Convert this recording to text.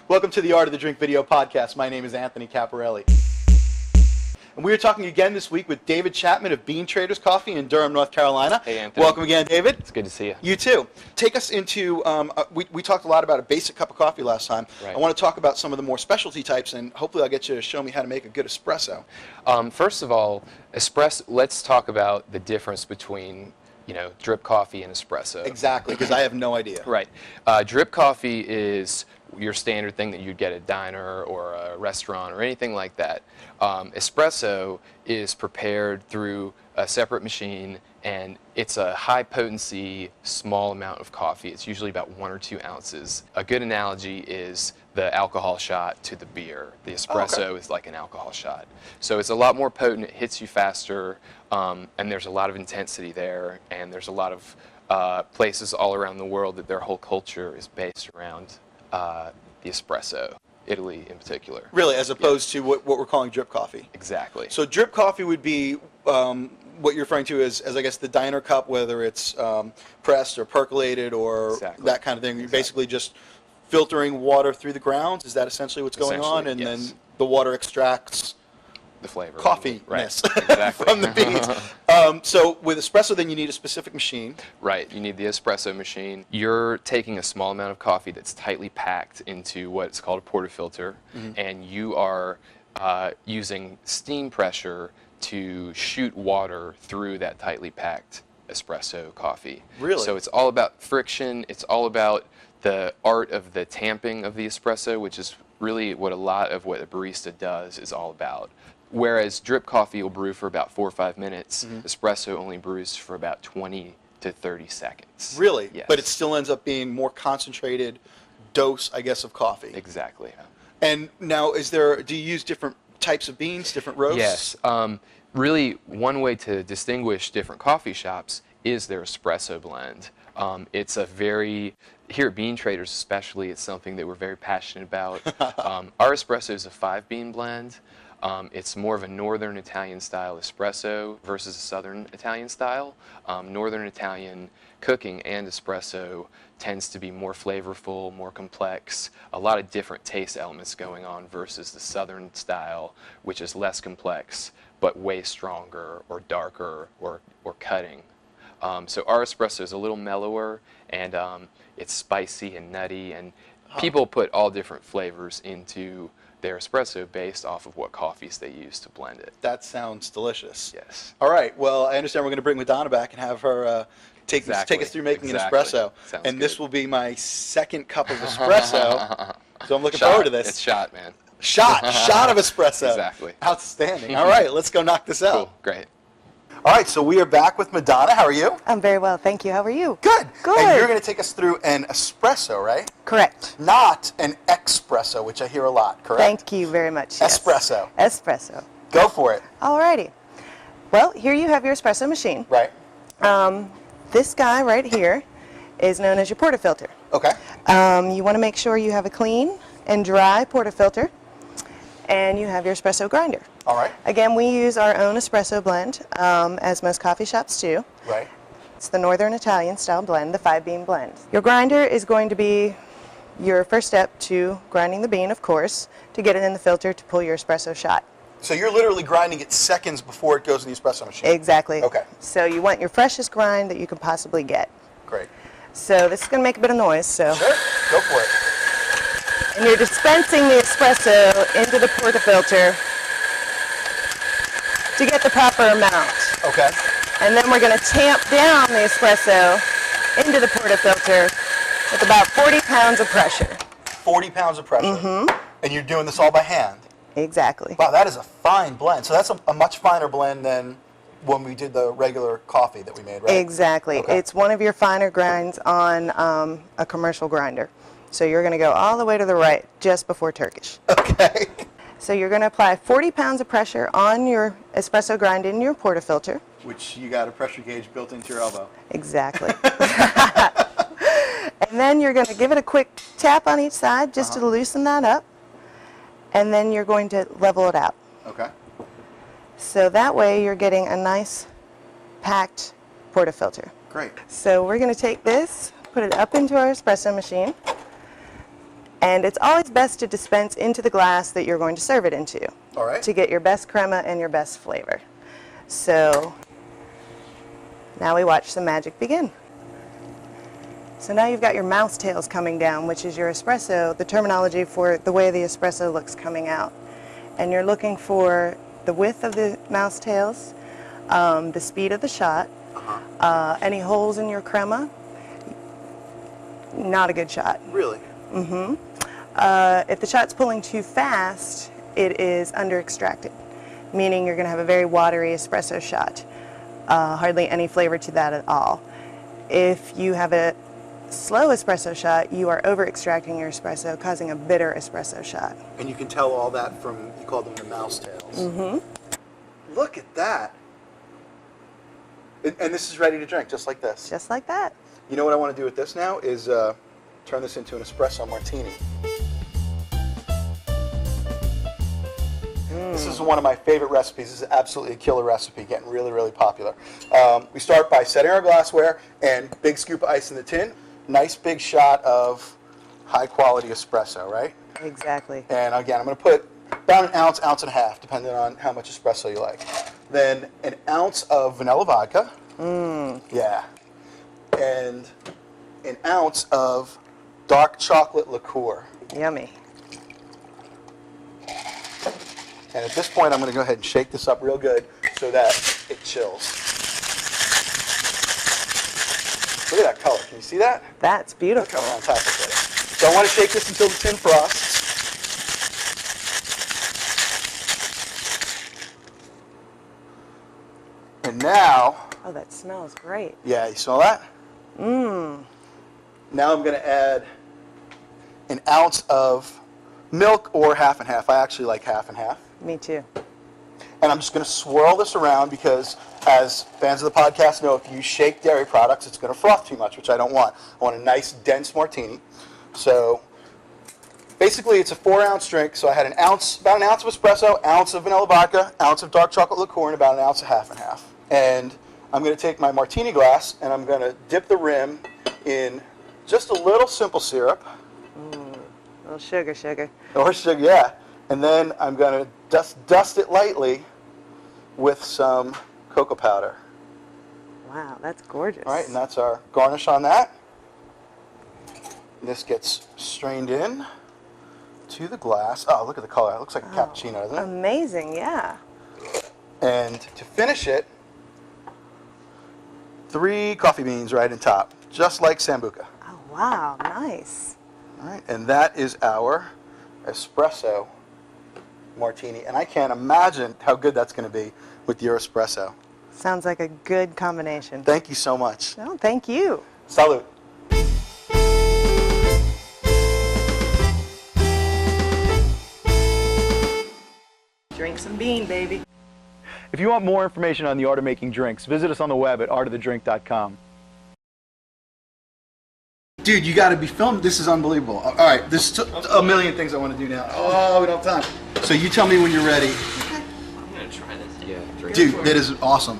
Welcome to the Art of the Drink video podcast. My name is Anthony Caparelli. And we are talking again this week with David Chapman of Bean Traders Coffee in Durham, North Carolina. Hey, Anthony. Welcome again, David. It's good to see you. You too. Take us into, we talked a lot about a basic cup of coffee last time. Right. I want to talk about some of the more specialty types, and hopefully I'll get you to show me how to make a good espresso. First of all, let's talk about the difference between drip coffee and espresso. Exactly, because I have no idea. Right. Drip coffee is your standard thing that you'd get at a diner or a restaurant or anything like that. Espresso is prepared through a separate machine, and it's a high potency, small amount of coffee. It's usually about 1 or 2 ounces. A good analogy is the alcohol shot to the beer. The espresso is like an alcohol shot. So it's a lot more potent, it hits you faster, and there's a lot of intensity there, and there's a lot of places all around the world that their whole culture is based around the espresso, Italy in particular. Really, as opposed to what we're calling drip coffee. Exactly. So drip coffee would be what you're referring to as I guess the diner cup, whether it's pressed or percolated or that kind of thing. You're basically just filtering water through the grounds. Is that essentially what's going on? And then the water extracts the flavor, coffee-ness exactly. from the beans. So with espresso, then you need a specific machine. Right, you need the espresso machine. You're taking a small amount of coffee that's tightly packed into what's called a portafilter, and you are using steam pressure to shoot water through that tightly packed espresso coffee. Really? So it's all about friction, it's all about the art of the tamping of the espresso, which is really what a lot of what a barista does is all about. Whereas drip coffee will brew for about 4 or 5 minutes, espresso only brews for about 20 to 30 seconds. Really? Yes. But it still ends up being more concentrated dose, I guess, of coffee. Exactly. And now, do you use different types of beans, different roasts? Yes. Really, one way to distinguish different coffee shops is their espresso blend. It's here at Bean Traders especially, it's something that we're very passionate about. Our espresso is a 5-bean blend. It's more of a northern Italian style espresso versus a southern Italian style. Northern Italian cooking and espresso tends to be more flavorful, more complex, a lot of different taste elements going on versus the southern style, which is less complex, but way stronger or darker or cutting. So our espresso is a little mellower, and it's spicy and nutty, and people put all different flavors into their espresso based off of what coffees they use to blend it. That sounds delicious. Yes. All right. Well, I understand we're going to bring Madonna back and have her take us through making an espresso. Sounds and good. This will be my second cup of espresso. So I'm looking forward to this. It's shot, man. Shot of espresso. Exactly. Outstanding. All right, let's go knock this out. Cool. Great. All right, so we are back with Madonna. How are you? I'm very well, thank you. How are you? Good. Good. And you're going to take us through an espresso, right? Correct. Not an espresso, which I hear a lot, correct? Thank you very much. Yes. Espresso. Espresso. Go for it. Alrighty. Well, here you have your espresso machine. Right. This guy right here is known as your portafilter. Okay. You want to make sure you have a clean and dry portafilter, and you have your espresso grinder. All right. Again, we use our own espresso blend, as most coffee shops do. Right. It's the Northern Italian style blend, the 5-bean blend. Your grinder is going to be your first step to grinding the bean, of course, to get it in the filter to pull your espresso shot. So you're literally grinding it seconds before it goes in the espresso machine. Exactly. Okay. So you want your freshest grind that you can possibly get. Great. So this is going to make a bit of noise. So. Sure. Go for it. And you're dispensing the espresso into the portafilter to get the proper amount. Okay. And then we're going to tamp down the espresso into the portafilter with about 40 pounds of pressure. 40 pounds of pressure. Mm-hmm. And you're doing this all by hand. Exactly. Wow, that is a fine blend. So that's a much finer blend than when we did the regular coffee that we made, right? Exactly. Okay. It's one of your finer grinds on a commercial grinder. So you're going to go all the way to the right just before Turkish. Okay. So you're going to apply 40 pounds of pressure on your espresso grind in your portafilter. Which you got a pressure gauge built into your elbow. Exactly. And then you're going to give it a quick tap on each side just to loosen that up. And then you're going to level it out. Okay. So that way you're getting a nice packed portafilter. Great. So we're going to take this, put it up into our espresso machine. And it's always best to dispense into the glass that you're going to serve it into. All right. To get your best crema and your best flavor. So now we watch the magic begin. So now you've got your mouse tails coming down, which is your espresso, the terminology for the way the espresso looks coming out. And you're looking for the width of the mouse tails, the speed of the shot, any holes in your crema. Not a good shot. Really? Mm-hmm. If the shot's pulling too fast, it is under-extracted, meaning you're going to have a very watery espresso shot. Hardly any flavor to that at all. If you have a slow espresso shot, you are over-extracting your espresso, causing a bitter espresso shot. And you can tell all that from, you call them the mouse tails. Mm-hmm. Look at that. And this is ready to drink, just like this. Just like that. You know what I want to do with this now is turn this into an espresso martini. This is one of my favorite recipes. This is absolutely a killer recipe, getting really, really popular. We start by setting our glassware and big scoop of ice in the tin. Nice big shot of high quality espresso, right? Exactly. And again, I'm going to put about an ounce, ounce and a half, depending on how much espresso you like. Then an ounce of vanilla vodka. Yeah. And an ounce of dark chocolate liqueur. Yummy. And at this point, I'm going to go ahead and shake this up real good so that it chills. Look at that color. Can you see that? That's beautiful. Look how fantastic that is. So I want to shake this until the tin frosts. And now... Oh, that smells great. Yeah, you smell that? Now I'm going to add an ounce of milk or half and half. I actually like half and half. Me too. And I'm just going to swirl this around because, as fans of the podcast know, if you shake dairy products, it's going to froth too much, which I don't want. I want a nice, dense martini. So basically, it's a 4-ounce drink. So I had about an ounce of espresso, ounce of vanilla vodka, ounce of dark chocolate liqueur, and about an ounce of half and half. And I'm going to take my martini glass, and I'm going to dip the rim in just a little simple syrup. A little sugar. Or sugar, yeah. And then I'm going to dust it lightly with some cocoa powder. Wow, that's gorgeous. All right, and that's our garnish on that. This gets strained in to the glass. Oh, look at the color. It looks like a cappuccino, doesn't it? Amazing, yeah. And to finish it, 3 coffee beans right on top, just like Sambuca. Oh, wow, nice. All right, and that is our espresso martini. And I can't imagine how good that's going to be with your espresso. Sounds like a good combination. Thank you so much. Oh, thank you. Salud. Drink some bean, baby. If you want more information on the art of making drinks, visit us on the web at artofthedrink.com. Dude, you got to be filmed. This is unbelievable. All right, there's a million things I want to do now. Oh, we don't have time. So you tell me when you're ready. I'm going to try this. Yeah. Dude, that is awesome.